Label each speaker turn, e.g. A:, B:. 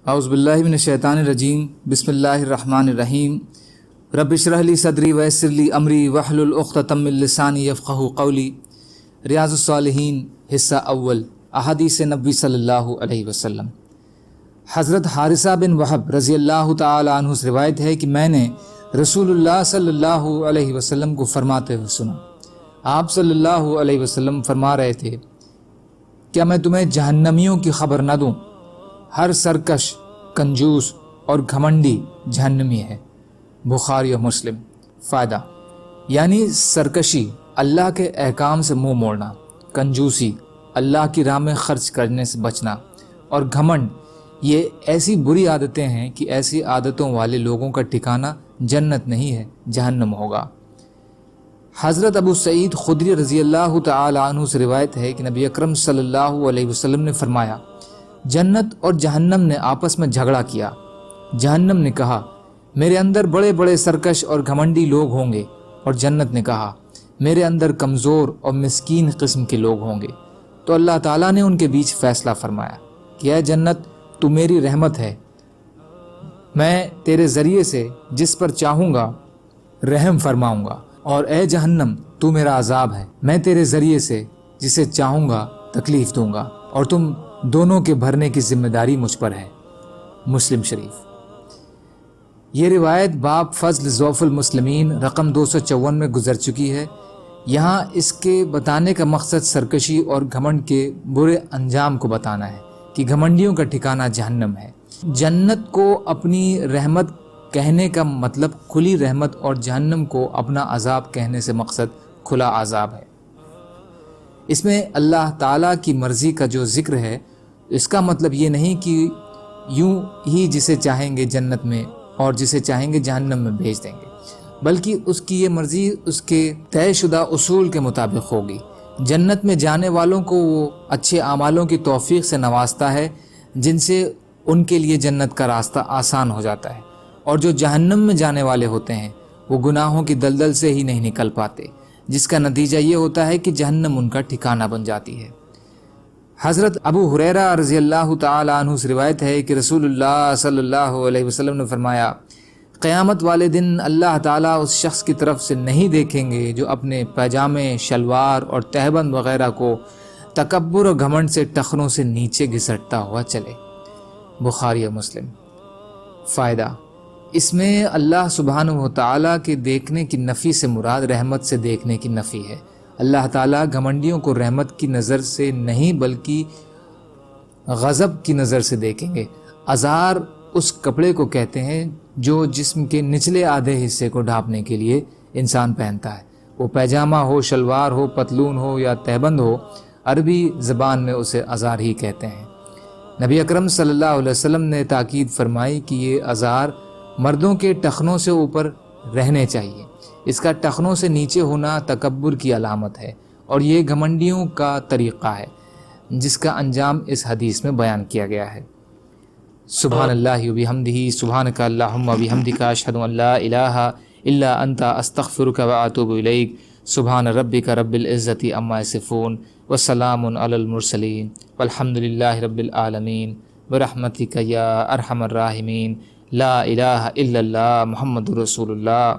A: اعوذ باللہ من الشیطان الرجیم، بسم اللہ الرحمن الرحیم۔ رب اشرح لی صدری ویسر لی امری واحلل عقدۃ من لسانی یفقہوا قولی۔ ریاض الصالحین حصہ اول، احادیث نبوی صلی اللہ علیہ وسلم۔ حضرت حارثہ بن وہب رضی اللہ تعالی عنہ سے روایت ہے کہ میں نے رسول اللہ صلی اللہ علیہ وسلم کو فرماتے ہوئے سنا۔ آپ صلی اللہ علیہ وسلم فرما رہے تھے، کیا میں تمہیں جہنمیوں کی خبر نہ دوں؟ ہر سرکش، کنجوس اور گھمنڈی جہنمی ہے۔ بخاری و مسلم۔ فائدہ یعنی سرکشی، اللہ کے احکام سے منہ موڑنا، کنجوسی، اللہ کی راہ میں خرچ کرنے سے بچنا، اور گھمنڈ، یہ ایسی بری عادتیں ہیں کہ ایسی عادتوں والے لوگوں کا ٹھکانہ جنت نہیں ہے، جہنم ہوگا۔ حضرت ابو سعید خدری رضی اللہ تعالی عنہ سے روایت ہے کہ نبی اکرم صلی اللہ علیہ وسلم نے فرمایا، جنت اور جہنم نے آپس میں جھگڑا کیا۔ جہنم نے کہا، میرے اندر بڑے بڑے سرکش اور گھمنڈی لوگ ہوں گے، اور جنت نے کہا، میرے اندر کمزور اور مسکین قسم کے لوگ ہوں گے۔ تو اللہ تعالیٰ نے ان کے بیچ فیصلہ فرمایا کہ اے جنت، تو میری رحمت ہے، میں تیرے ذریعے سے جس پر چاہوں گا رحم فرماؤں گا، اور اے جہنم، تو میرا عذاب ہے، میں تیرے ذریعے سے جسے چاہوں گا تکلیف دوں گا، اور تم دونوں کے بھرنے کی ذمہ داری مجھ پر ہے۔ مسلم شریف۔ یہ روایت باب فضل ضعف المسلمین رقم 254 میں گزر چکی ہے۔ یہاں اس کے بتانے کا مقصد سرکشی اور گھمنڈ کے برے انجام کو بتانا ہے کہ گھمنڈیوں کا ٹھکانہ جہنم ہے۔ جنت کو اپنی رحمت کہنے کا مطلب کھلی رحمت، اور جہنم کو اپنا عذاب کہنے سے مقصد کھلا عذاب ہے۔ اس میں اللہ تعالیٰ کی مرضی کا جو ذکر ہے، اس کا مطلب یہ نہیں کہ یوں ہی جسے چاہیں گے جنت میں اور جسے چاہیں گے جہنم میں بھیج دیں گے، بلکہ اس کی یہ مرضی اس کے طے شدہ اصول کے مطابق ہوگی۔ جنت میں جانے والوں کو وہ اچھے اعمالوں کی توفیق سے نوازتا ہے جن سے ان کے لیے جنت کا راستہ آسان ہو جاتا ہے، اور جو جہنم میں جانے والے ہوتے ہیں وہ گناہوں کی دلدل سے ہی نہیں نکل پاتے، جس کا نتیجہ یہ ہوتا ہے کہ جہنم ان کا ٹھکانہ بن جاتی ہے۔ حضرت ابو ہریرہ رضی اللہ تعالی عنہ سے روایت ہے کہ رسول اللہ صلی اللہ علیہ وسلم نے فرمایا، قیامت والے دن اللہ تعالیٰ اس شخص کی طرف سے نہیں دیکھیں گے جو اپنے پیجامے، شلوار اور تہبند وغیرہ کو تکبر و گھمنڈ سے ٹخنوں سے نیچے گھسٹتا ہوا چلے۔ بخاری و مسلم۔ فائدہ اس میں اللہ سبحانہ و تعالیٰ کے دیکھنے کی نفی سے مراد رحمت سے دیکھنے کی نفی ہے۔ اللہ تعالیٰ گھمنڈیوں کو رحمت کی نظر سے نہیں بلکہ غضب کی نظر سے دیکھیں گے۔ ازار اس کپڑے کو کہتے ہیں جو جسم کے نچلے آدھے حصے کو ڈھانپنے کے لیے انسان پہنتا ہے، وہ پیجامہ ہو، شلوار ہو، پتلون ہو یا تہبند ہو، عربی زبان میں اسے ازار ہی کہتے ہیں۔ نبی اکرم صلی اللہ علیہ وسلم نے تاکید فرمائی کہ یہ ازار مردوں کے ٹخنوں سے اوپر رہنے چاہیے۔ اس کا ٹخنوں سے نیچے ہونا تکبر کی علامت ہے، اور یہ گھمنڈیوں کا طریقہ ہے جس کا انجام اس حدیث میں بیان کیا گیا ہے۔ سبحان اللہ و بحمدہ، سبحانک اللہم و بحمدک، اشہد ان لا الہ الا انت، استغفرک و اتوب الیک۔ سبحان ربک رب العزت عما یصفون، وسلام علی المرسلین، والحمد للہ رب العالمین، برحمتک یا ارحم الراحمین۔ لا الہ الا اللہ، محمد رسول اللہ۔